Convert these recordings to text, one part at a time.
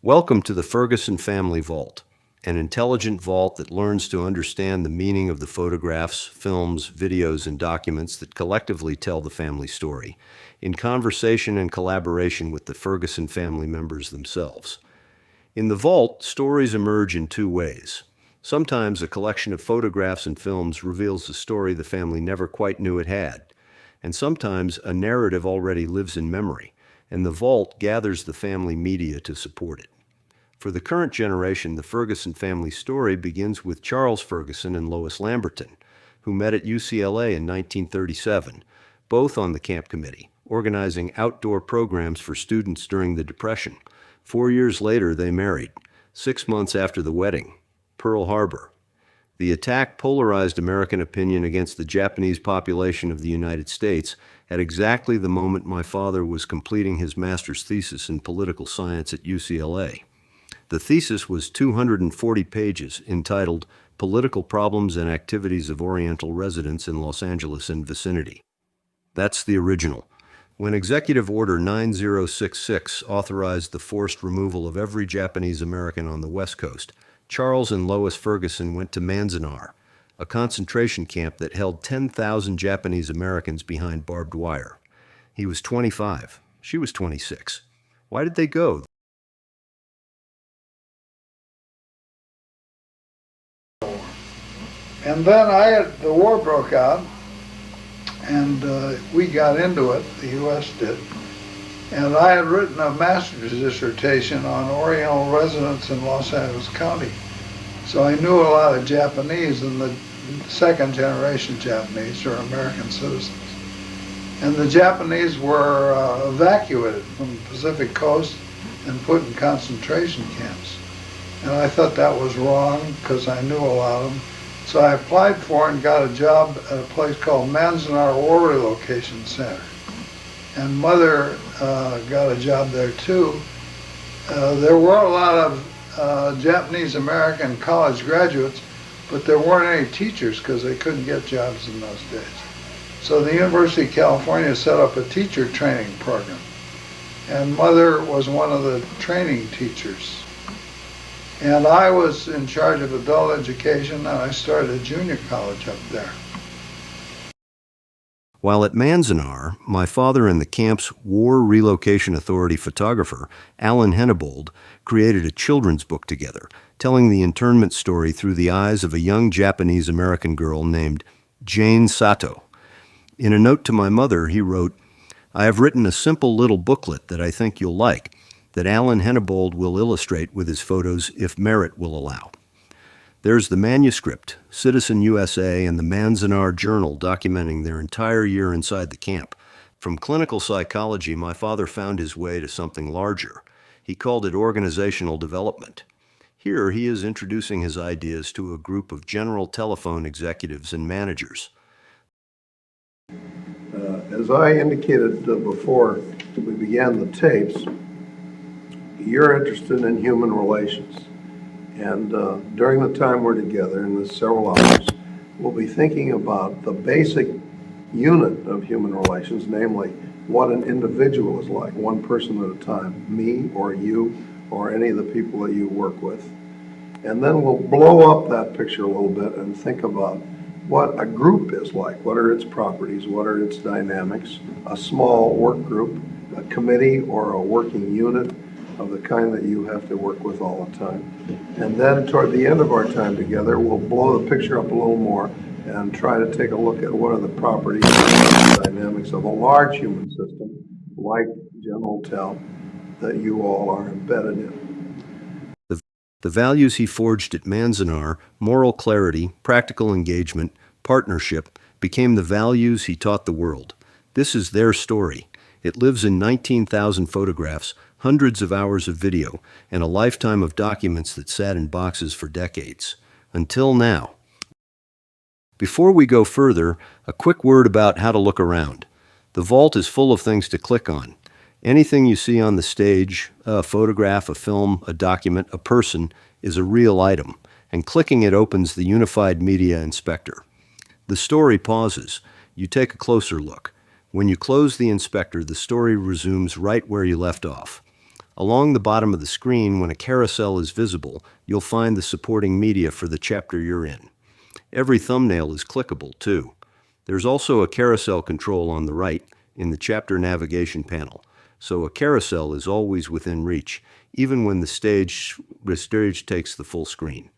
Welcome to the Ferguson Family Vault, an intelligent vault that learns to understand the meaning of the photographs, films, videos, and documents that collectively tell the family story, in conversation and collaboration with the Ferguson family members themselves. In the vault, stories emerge in two ways. Sometimes a collection of photographs and films reveals a story the family never quite knew it had, and sometimes a narrative already lives in memory, and the vault gathers the family media to support it. For the current generation, the Ferguson family story begins with Charles Ferguson and Lois Lamberton, who met at UCLA in 1937, both on the camp committee, organizing outdoor programs for students during the Depression. 4 years later, they married. 6 months after the wedding, Pearl Harbor. The attack polarized American opinion against the Japanese population of the United States at exactly the moment my father was completing his master's thesis in political science at UCLA. The thesis was 240 pages, entitled Political Problems and Activities of Oriental Residents in Los Angeles and Vicinity. That's the original. When Executive Order 9066 authorized the forced removal of every Japanese American on the West Coast, Charles and Lois Ferguson went to Manzanar, a concentration camp that held 10,000 Japanese Americans behind barbed wire. He was 25. She was 26. Why did they go? And then the war broke out, and we got into it, the U.S. did. And I had written a master's dissertation on Oriental residents in Los Angeles County. So I knew a lot of Japanese, and the second generation Japanese, or American citizens. And the Japanese were evacuated from the Pacific coast and put in concentration camps. And I thought that was wrong because I knew a lot of them. So I applied for and got a job at a place called Manzanar War Relocation Center. And Mother got a job there too. There were a lot of Japanese American college graduates, but there weren't any teachers because they couldn't get jobs in those days. So the University of California set up a teacher training program. And Mother was one of the training teachers. And I was in charge of adult education, and I started a junior college up there. While at Manzanar, my father and the camp's War Relocation Authority photographer, Alan Hennebold, created a children's book together, telling the internment story through the eyes of a young Japanese-American girl named Jane Sato. In a note to my mother, he wrote, "I have written a simple little booklet that I think you'll like, that Alan Hennebold will illustrate with his photos if merit will allow." There's the manuscript, Citizen USA, and the Manzanar Journal documenting their entire year inside the camp. From clinical psychology, my father found his way to something larger. He called it organizational development. Here he is introducing his ideas to a group of General Telephone executives and managers. As I indicated before we began the tapes, you're interested in human relations. And during the time we're together, in the several hours, we'll be thinking about the basic unit of human relations, namely what an individual is like, one person at a time, me or you or any of the people that you work with. And then we'll blow up that picture a little bit and think about what a group is like, what are its properties, what are its dynamics, a small work group, a committee, or a working unit of the kind that you have to work with all the time. And then toward the end of our time together, we'll blow the picture up a little more and try to take a look at what are the properties and dynamics of a large human system, like General Tel, that you all are embedded in. The values he forged at Manzanar, moral clarity, practical engagement, partnership, became the values he taught the world. This is their story. It lives in 19,000 photographs, hundreds of hours of video, and a lifetime of documents that sat in boxes for decades. Until now. Before we go further, a quick word about how to look around. The vault is full of things to click on. Anything you see on the stage, a photograph, a film, a document, a person, is a real item, and clicking it opens the Unified Media Inspector. The story pauses. You take a closer look. When you close the inspector, the story resumes right where you left off. Along the bottom of the screen, when a carousel is visible, you'll find the supporting media for the chapter you're in. Every thumbnail is clickable, too. There's also a carousel control on the right in the chapter navigation panel, so a carousel is always within reach, even when the stage takes the full screen.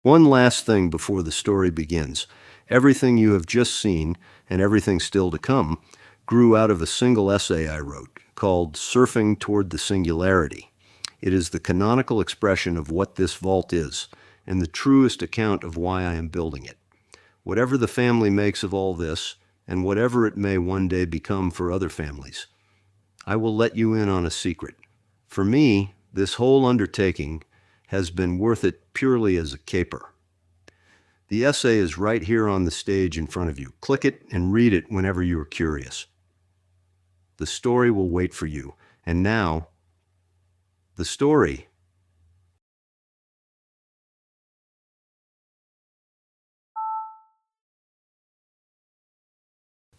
One last thing before the story begins. Everything you have just seen, and everything still to come, grew out of a single essay I wrote called Surfing Toward the Singularity. It is the canonical expression of what this vault is, and the truest account of why I am building it. Whatever the family makes of all this, and whatever it may one day become for other families, I will let you in on a secret. For me, this whole undertaking has been worth it purely as a caper. The essay is right here on the stage in front of you. Click it and read it whenever you are curious. The story will wait for you. And now, the story.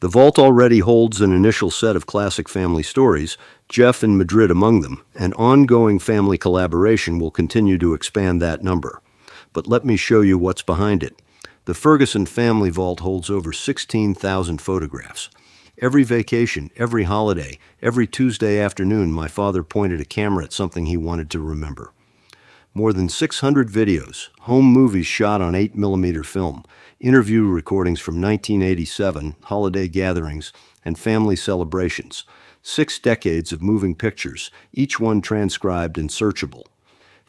The vault already holds an initial set of classic family stories, Jeff and Madrid among them, and ongoing family collaboration will continue to expand that number. But let me show you what's behind it. The Ferguson Family Vault holds over 16,000 photographs. Every vacation, every holiday, every Tuesday afternoon, my father pointed a camera at something he wanted to remember. More than 600 videos, home movies shot on 8mm film, interview recordings from 1987, holiday gatherings, and family celebrations. 6 decades of moving pictures, each one transcribed and searchable.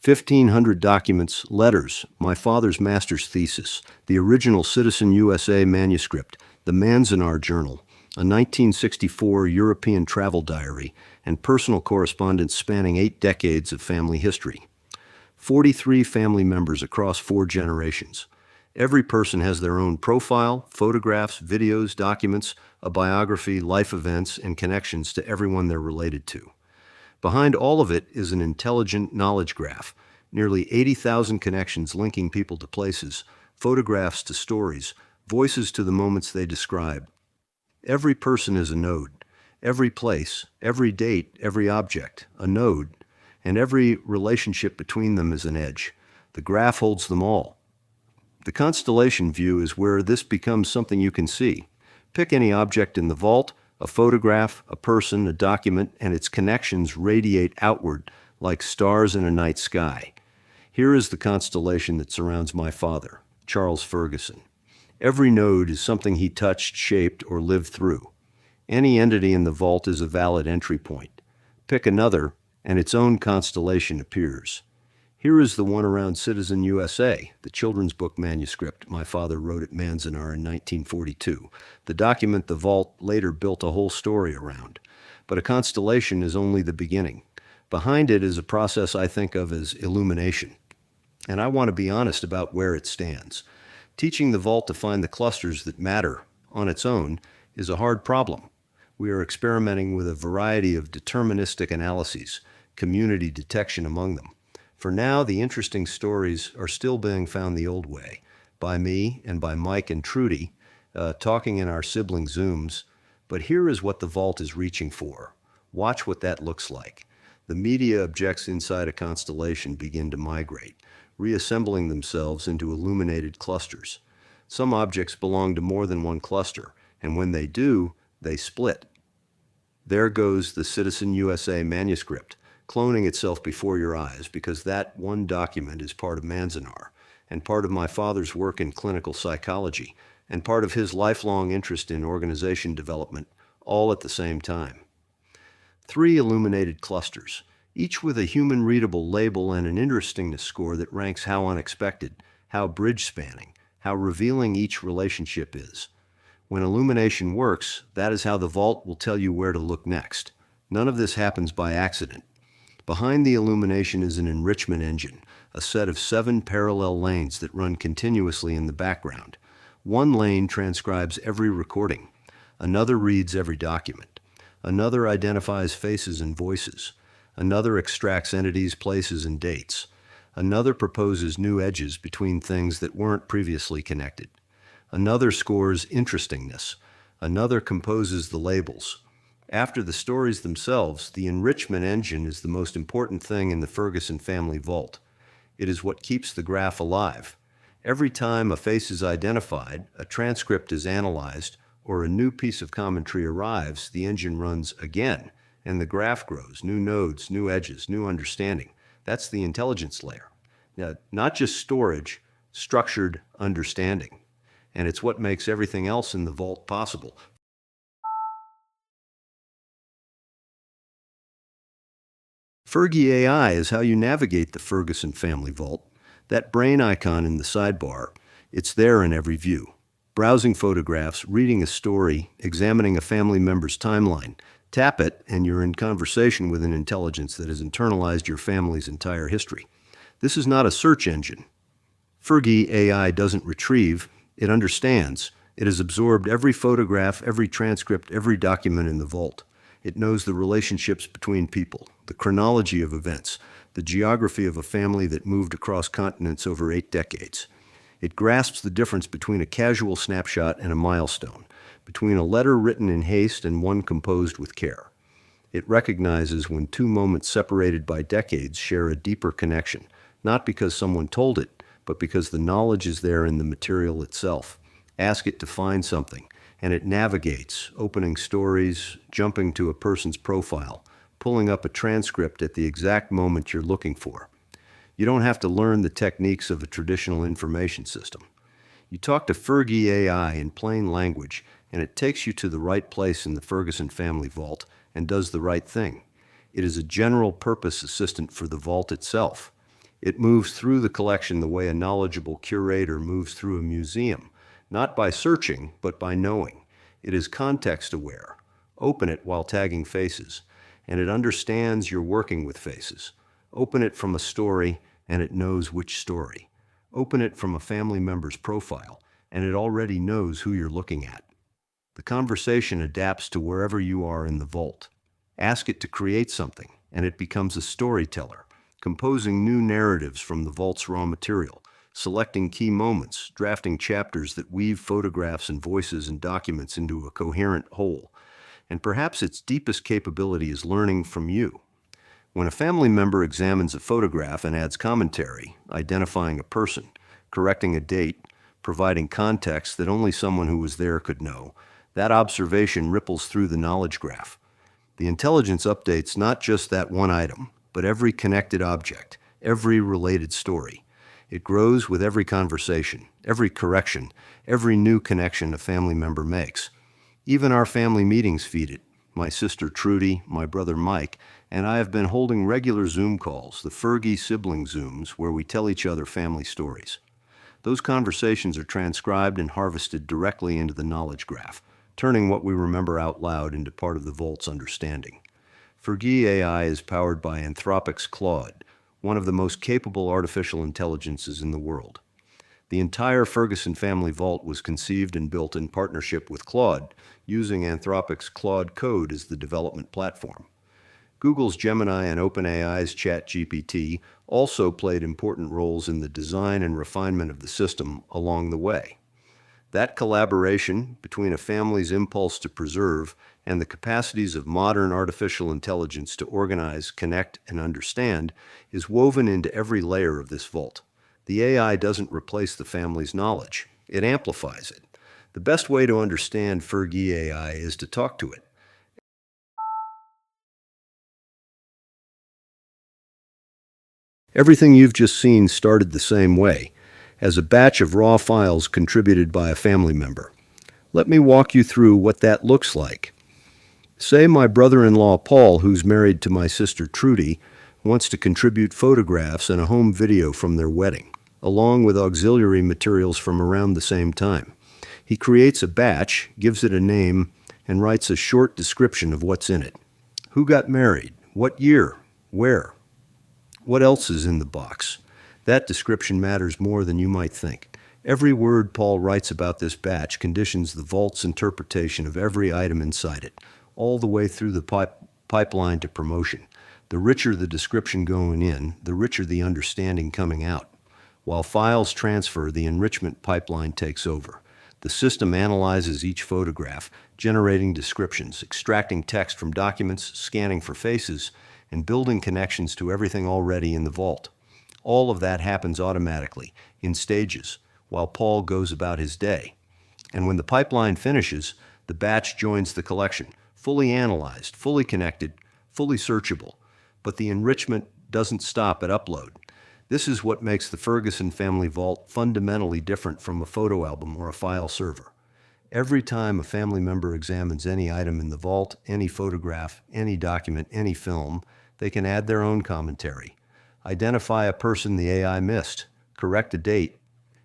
1,500 documents, letters, my father's master's thesis, the original Citizen USA manuscript, the Manzanar journal, a 1964 European travel diary, and personal correspondence spanning 8 decades of family history. 43 family members across 4 generations. Every person has their own profile, photographs, videos, documents, a biography, life events, and connections to everyone they're related to. Behind all of it is an intelligent knowledge graph, nearly 80,000 connections linking people to places, photographs to stories, voices to the moments they describe. Every person is a node. Every place, every date, every object, a node, and every relationship between them is an edge. The graph holds them all. The constellation view is where this becomes something you can see. Pick any object in the vault, a photograph, a person, a document, and its connections radiate outward like stars in a night sky. Here is the constellation that surrounds my father, Charles Ferguson. Every node is something he touched, shaped, or lived through. Any entity in the vault is a valid entry point. Pick another, and its own constellation appears. Here is the one around Citizen USA, the children's book manuscript my father wrote at Manzanar in 1942. The document the vault later built a whole story around. But a constellation is only the beginning. Behind it is a process I think of as illumination. And I want to be honest about where it stands. Teaching the vault to find the clusters that matter on its own is a hard problem. We are experimenting with a variety of deterministic analyses, community detection among them. For now, the interesting stories are still being found the old way, by me and by Mike and Trudy, talking in our sibling Zooms. But here is what the vault is reaching for. Watch what that looks like. The media objects inside a constellation begin to migrate, reassembling themselves into illuminated clusters. Some objects belong to more than one cluster, and when they do, they split. There goes the Citizen USA manuscript, cloning itself before your eyes, because that one document is part of Manzanar, and part of my father's work in clinical psychology, and part of his lifelong interest in organization development, all at the same time. 3 illuminated clusters, each with a human-readable label and an interestingness score that ranks how unexpected, how bridge-spanning, how revealing each relationship is. When illumination works, that is how the vault will tell you where to look next. None of this happens by accident. Behind the illumination is an enrichment engine, a set of 7 parallel lanes that run continuously in the background. One lane transcribes every recording. Another reads every document. Another identifies faces and voices. Another extracts entities, places, and dates. Another proposes new edges between things that weren't previously connected. Another scores interestingness. Another composes the labels. After the stories themselves, the enrichment engine is the most important thing in the Ferguson Family Vault. It is what keeps the graph alive. Every time a face is identified, a transcript is analyzed, or a new piece of commentary arrives, the engine runs again, and the graph grows, new nodes, new edges, new understanding. That's the intelligence layer. Now, not just storage, structured understanding. And it's what makes everything else in the vault possible. Fergi AI is how you navigate the Ferguson Family Vault. That brain icon in the sidebar, it's there in every view. Browsing photographs, reading a story, examining a family member's timeline. Tap it, and you're in conversation with an intelligence that has internalized your family's entire history. This is not a search engine. Fergi AI doesn't retrieve, it understands. It has absorbed every photograph, every transcript, every document in the vault. It knows the relationships between people, the chronology of events, the geography of a family that moved across continents over 8 decades. It grasps the difference between a casual snapshot and a milestone, between a letter written in haste and one composed with care. It recognizes when two moments separated by decades share a deeper connection, not because someone told it, but because the knowledge is there in the material itself. Ask it to find something, and it navigates, opening stories, jumping to a person's profile, pulling up a transcript at the exact moment you're looking for. You don't have to learn the techniques of a traditional information system. You talk to Fergi AI in plain language, and it takes you to the right place in the Ferguson Family Vault and does the right thing. It is a general-purpose assistant for the vault itself. It moves through the collection the way a knowledgeable curator moves through a museum, not by searching, but by knowing. It is context-aware. Open it while tagging faces, and it understands you're working with faces. Open it from a story, and it knows which story. Open it from a family member's profile, and it already knows who you're looking at. The conversation adapts to wherever you are in the vault. Ask it to create something, and it becomes a storyteller, composing new narratives from the vault's raw material, selecting key moments, drafting chapters that weave photographs and voices and documents into a coherent whole. And perhaps its deepest capability is learning from you. When a family member examines a photograph and adds commentary, identifying a person, correcting a date, providing context that only someone who was there could know, that observation ripples through the knowledge graph. The intelligence updates not just that one item, but every connected object, every related story. It grows with every conversation, every correction, every new connection a family member makes. Even our family meetings feed it. My sister Trudy, my brother Mike, and I have been holding regular Zoom calls, the Fergi sibling Zooms, where we tell each other family stories. Those conversations are transcribed and harvested directly into the knowledge graph, turning what we remember out loud into part of the vault's understanding. Fergi AI is powered by Anthropic's Claude, one of the most capable artificial intelligences in the world. The entire Ferguson Family Vault was conceived and built in partnership with Claude, using Anthropic's Claude Code as the development platform. Google's Gemini and OpenAI's ChatGPT also played important roles in the design and refinement of the system along the way. That collaboration between a family's impulse to preserve and the capacities of modern artificial intelligence to organize, connect, and understand is woven into every layer of this vault. The AI doesn't replace the family's knowledge. It amplifies it. The best way to understand Fergi AI is to talk to it. Everything you've just seen started the same way, as a batch of raw files contributed by a family member. Let me walk you through what that looks like. Say my brother-in-law Paul, who's married to my sister Trudy, wants to contribute photographs and a home video from their wedding, along with auxiliary materials from around the same time. He creates a batch, gives it a name, and writes a short description of what's in it. Who got married? What year? Where? What else is in the box? That description matters more than you might think. Every word Paul writes about this batch conditions the vault's interpretation of every item inside it, all the way through the pipeline to promotion. The richer the description going in, the richer the understanding coming out. While files transfer, the enrichment pipeline takes over. The system analyzes each photograph, generating descriptions, extracting text from documents, scanning for faces, and building connections to everything already in the vault. All of that happens automatically, in stages, while Paul goes about his day. And when the pipeline finishes, the batch joins the collection, fully analyzed, fully connected, fully searchable. But the enrichment doesn't stop at upload. This is what makes the Ferguson Family Vault fundamentally different from a photo album or a file server. Every time a family member examines any item in the vault, any photograph, any document, any film, they can add their own commentary, identify a person the AI missed, correct a date,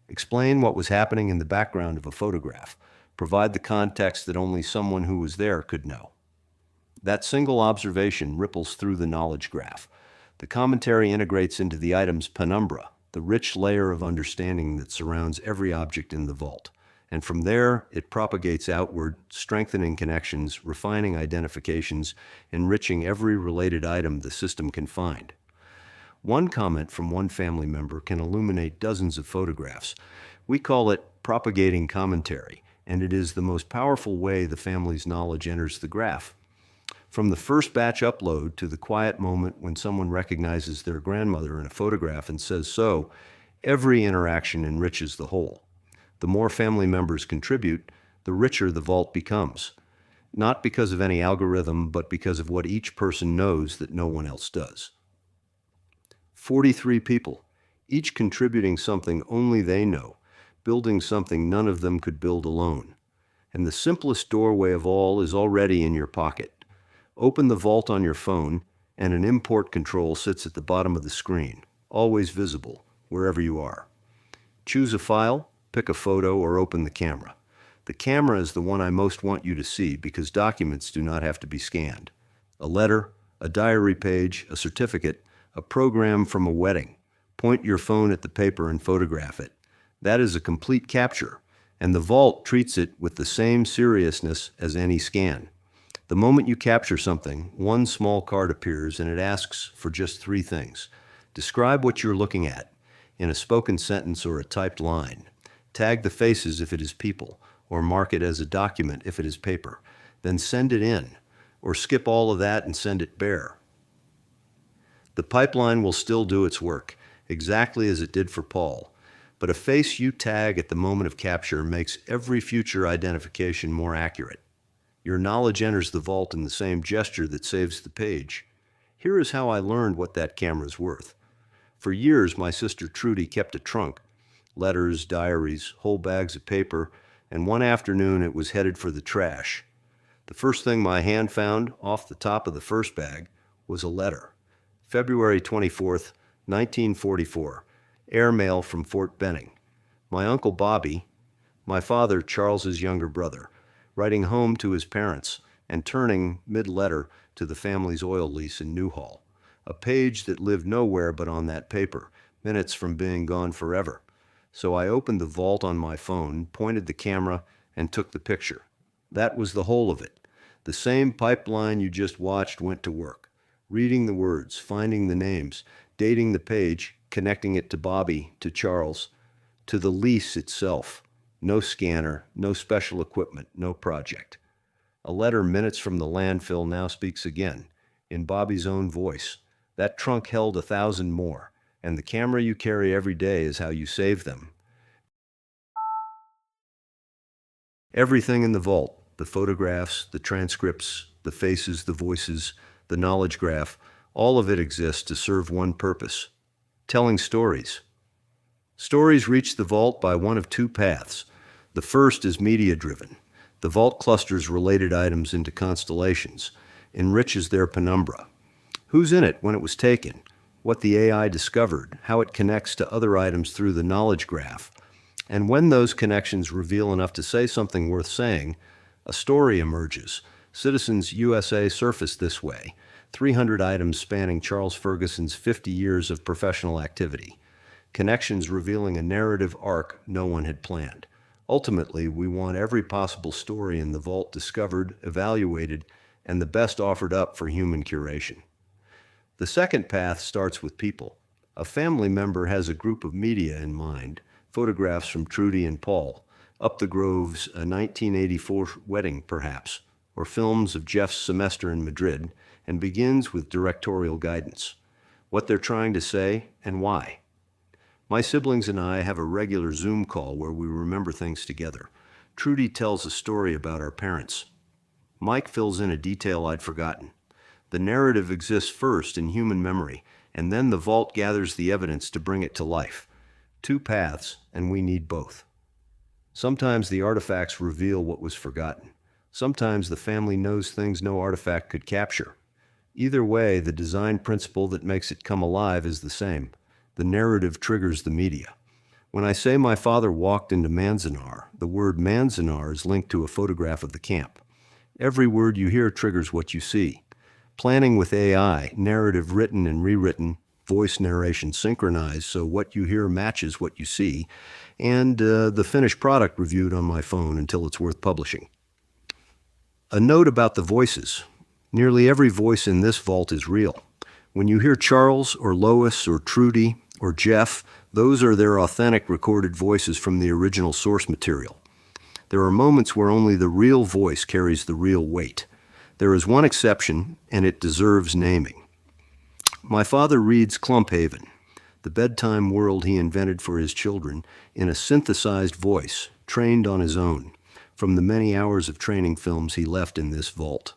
explain what was happening in the background of a photograph, provide the context that only someone who was there could know. That single observation ripples through the knowledge graph. The commentary integrates into the item's penumbra, the rich layer of understanding that surrounds every object in the vault. And from there, it propagates outward, strengthening connections, refining identifications, enriching every related item the system can find. One comment from one family member can illuminate dozens of photographs. We call it propagating commentary, and it is the most powerful way the family's knowledge enters the graph. From the first batch upload to the quiet moment when someone recognizes their grandmother in a photograph and says so, every interaction enriches the whole. The more family members contribute, the richer the vault becomes. Not because of any algorithm, but because of what each person knows that no one else does. 43 people, each contributing something only they know, building something none of them could build alone. And the simplest doorway of all is already in your pocket. Open the vault on your phone, and an import control sits at the bottom of the screen, always visible, wherever you are. Choose a file, pick a photo, or open the camera. The camera is the one I most want you to see because documents do not have to be scanned. A letter, a diary page, a certificate, a program from a wedding. Point your phone at the paper and photograph it. That is a complete capture, and the vault treats it with the same seriousness as any scan. The moment you capture something, one small card appears and it asks for just 3 things. Describe what you're looking at in a spoken sentence or a typed line. Tag the faces if it is people, or mark it as a document if it is paper. Then send it in, or skip all of that and send it bare. The pipeline will still do its work, exactly as it did for Paul, but a face you tag at the moment of capture makes every future identification more accurate. Your knowledge enters the vault in the same gesture that saves the page. Here is how I learned what that camera's worth. For years, my sister Trudy kept a trunk, letters, diaries, whole bags of paper, and one afternoon it was headed for the trash. The first thing my hand found off the top of the first bag was a letter. February 24th, 1944, airmail from Fort Benning. My Uncle Bobby, my father Charles's younger brother, writing home to his parents and turning, mid-letter, to the family's oil lease in Newhall. A page that lived nowhere but on that paper, minutes from being gone forever. So I opened the vault on my phone, pointed the camera, and took the picture. That was the whole of it. The same pipeline you just watched went to work, reading the words, finding the names, dating the page, connecting it to Bobby, to Charles, to the lease itself. No scanner, no special equipment, no project. A letter minutes from the landfill now speaks again, in Bobby's own voice. That trunk held 1,000 more, and the camera you carry every day is how you save them. Everything in the vault, the photographs, the transcripts, the faces, the voices, the knowledge graph, all of it exists to serve one purpose: telling stories. Stories reach the vault by one of 2 paths. The first is media-driven. The vault clusters related items into constellations, enriches their penumbra. Who's in it when it was taken? What the AI discovered, how it connects to other items through the knowledge graph. And when those connections reveal enough to say something worth saying, a story emerges. Citizens USA surfaced this way, 300 items spanning Charles Ferguson's 50 years of professional activity. Connections revealing a narrative arc no one had planned. Ultimately, we want every possible story in the vault discovered, evaluated, and the best offered up for human curation. The second path starts with people. A family member has a group of media in mind, photographs from Trudy and Paul, Up the Grove's a 1984 wedding, perhaps, or films of Jeff's semester in Madrid, and begins with directorial guidance. What they're trying to say and why. My siblings and I have a regular Zoom call where we remember things together. Trudy tells a story about our parents. Mike fills in a detail I'd forgotten. The narrative exists first in human memory, and then the vault gathers the evidence to bring it to life. Two paths, and we need both. Sometimes the artifacts reveal what was forgotten. Sometimes the family knows things no artifact could capture. Either way, the design principle that makes it come alive is the same. The narrative triggers the media. When I say my father walked into Manzanar, the word Manzanar is linked to a photograph of the camp. Every word you hear triggers what you see. Planning with AI, narrative written and rewritten, voice narration synchronized so what you hear matches what you see, and the finished product reviewed on my phone until it's worth publishing. A note about the voices. Nearly every voice in this vault is real. When you hear Charles or Lois or Trudy or Jeff, those are their authentic recorded voices from the original source material. There are moments where only the real voice carries the real weight. There is one exception, and it deserves naming. My father reads Clumphaven, the bedtime world he invented for his children, in a synthesized voice, trained on his own, from the many hours of training films he left in this vault.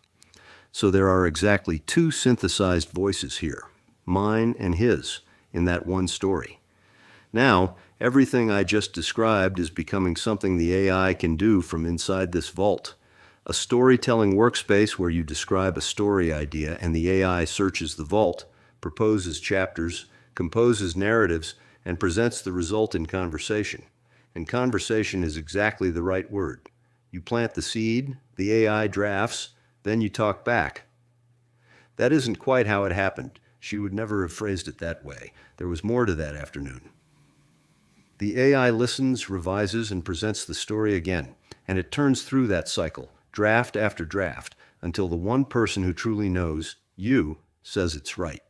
So there are exactly two synthesized voices here, mine and his, in that one story. Now, everything I just described is becoming something the AI can do from inside this vault. A storytelling workspace where you describe a story idea and the AI searches the vault, proposes chapters, composes narratives, and presents the result in conversation. And conversation is exactly the right word. You plant the seed, the AI drafts, then you talk back. That isn't quite how it happened. She would never have phrased it that way. There was more to that afternoon. The AI listens, revises, and presents the story again, and it turns through that cycle, draft after draft, until the one person who truly knows, you, says it's right.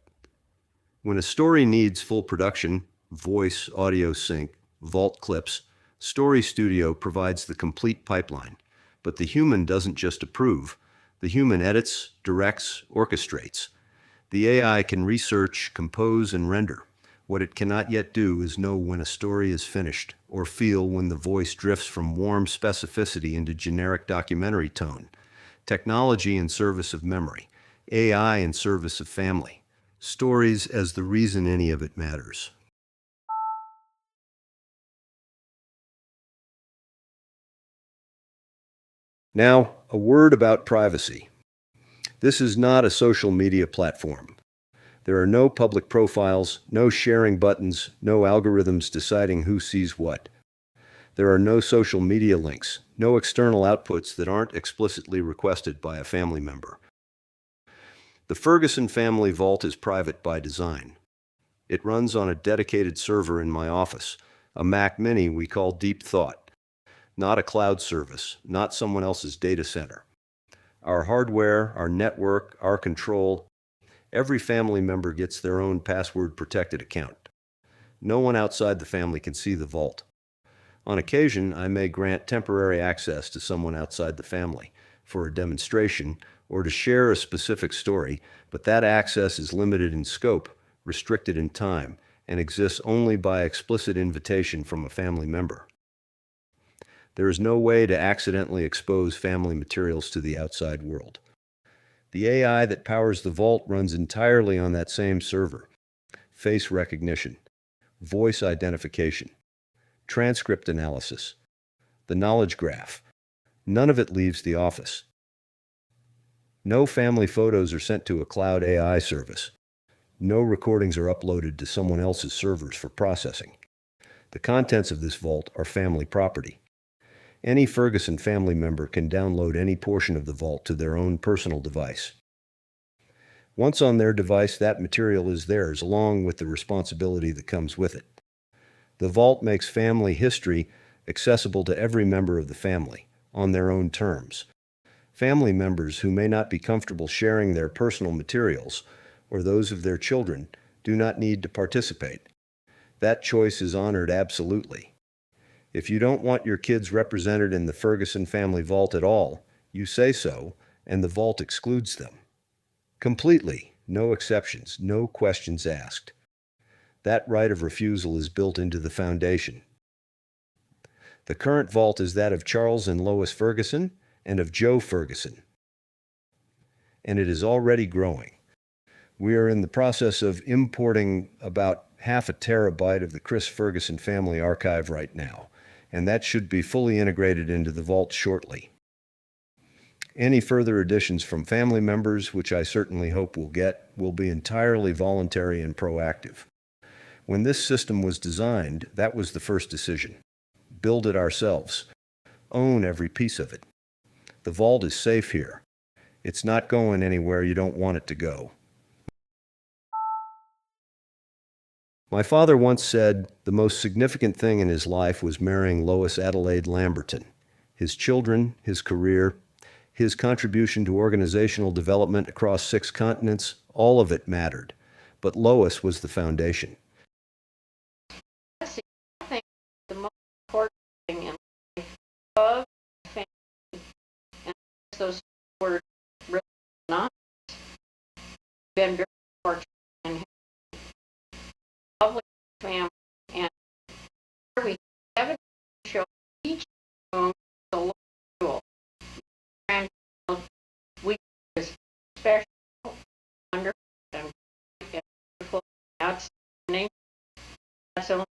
When a story needs full production, voice, audio sync, vault clips, Story Studio provides the complete pipeline. But the human doesn't just approve. The human edits, directs, orchestrates. The AI can research, compose, and render. What it cannot yet do is know when a story is finished, or feel when the voice drifts from warm specificity into generic documentary tone. Technology in service of memory. AI in service of family. Stories as the reason any of it matters. Now, a word about privacy. This is not a social media platform. There are no public profiles, no sharing buttons, no algorithms deciding who sees what. There are no social media links, no external outputs that aren't explicitly requested by a family member. The Ferguson Family Vault is private by design. It runs on a dedicated server in my office, a Mac Mini we call Deep Thought. Not a cloud service, not someone else's data center. Our hardware, our network, our control, every family member gets their own password-protected account. No one outside the family can see the vault. On occasion, I may grant temporary access to someone outside the family for a demonstration or to share a specific story, but that access is limited in scope, restricted in time, and exists only by explicit invitation from a family member. There is no way to accidentally expose family materials to the outside world. The AI that powers the vault runs entirely on that same server. Face recognition, voice identification, transcript analysis, the knowledge graph. None of it leaves the office. No family photos are sent to a cloud AI service. No recordings are uploaded to someone else's servers for processing. The contents of this vault are family property. Any Ferguson family member can download any portion of the vault to their own personal device. Once on their device, that material is theirs, along with the responsibility that comes with it. The vault makes family history accessible to every member of the family, on their own terms. Family members who may not be comfortable sharing their personal materials, or those of their children, do not need to participate. That choice is honored absolutely. If you don't want your kids represented in the Ferguson Family Vault at all, you say so, and the vault excludes them. Completely, no exceptions, no questions asked. That right of refusal is built into the foundation. The current vault is that of Charles and Lois Ferguson and of Joe Ferguson. And it is already growing. We are in the process of importing about half a terabyte of the Chris Ferguson family archive right now, and that should be fully integrated into the vault shortly. Any further additions from family members, which I certainly hope we'll get, will be entirely voluntary and proactive. When this system was designed, that was the first decision. Build it ourselves. Own every piece of it. The vault is safe here. It's not going anywhere you don't want it to go. My father once said the most significant thing in his life was marrying Lois Adelaide Lamberton. His children, his career, his contribution to organizational development across 6 continents, all of it mattered. But Lois was the foundation. I think the most important thing in life, love, family, and those words really not been very fortunate in a lovely family, and we haven't shown each room the local jewel. We is special, wonderful, and beautiful, outstanding. That's only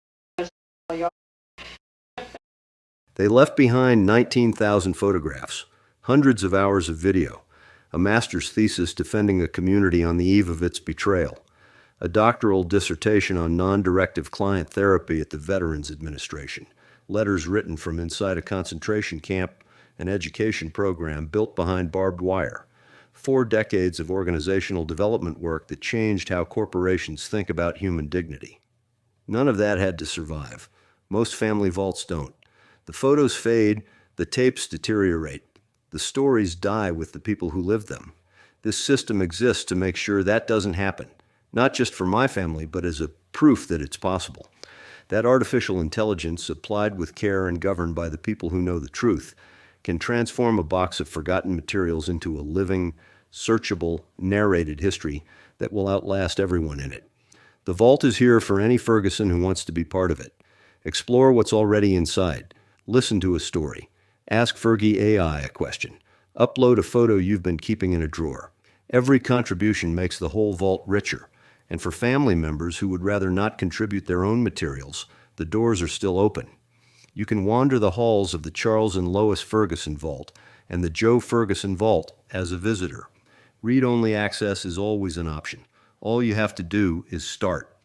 They left behind 19,000 photographs, hundreds of hours of video, a master's thesis defending a community on the eve of its betrayal, a doctoral dissertation on non-directive client therapy at the Veterans Administration, letters written from inside a concentration camp, an education program built behind barbed wire, 4 decades of organizational development work that changed how corporations think about human dignity. None of that had to survive. Most family vaults don't. The photos fade, the tapes deteriorate. The stories die with the people who live them. This system exists to make sure that doesn't happen, not just for my family, but as a proof that it's possible. That artificial intelligence, applied with care and governed by the people who know the truth, can transform a box of forgotten materials into a living, searchable, narrated history that will outlast everyone in it. The vault is here for any Ferguson who wants to be part of it. Explore what's already inside. Listen to a story. Ask Fergi AI a question. Upload a photo you've been keeping in a drawer. Every contribution makes the whole vault richer. And for family members who would rather not contribute their own materials, the doors are still open. You can wander the halls of the Charles and Lois Ferguson Vault and the Joe Ferguson Vault as a visitor. Read-only access is always an option. All you have to do is start.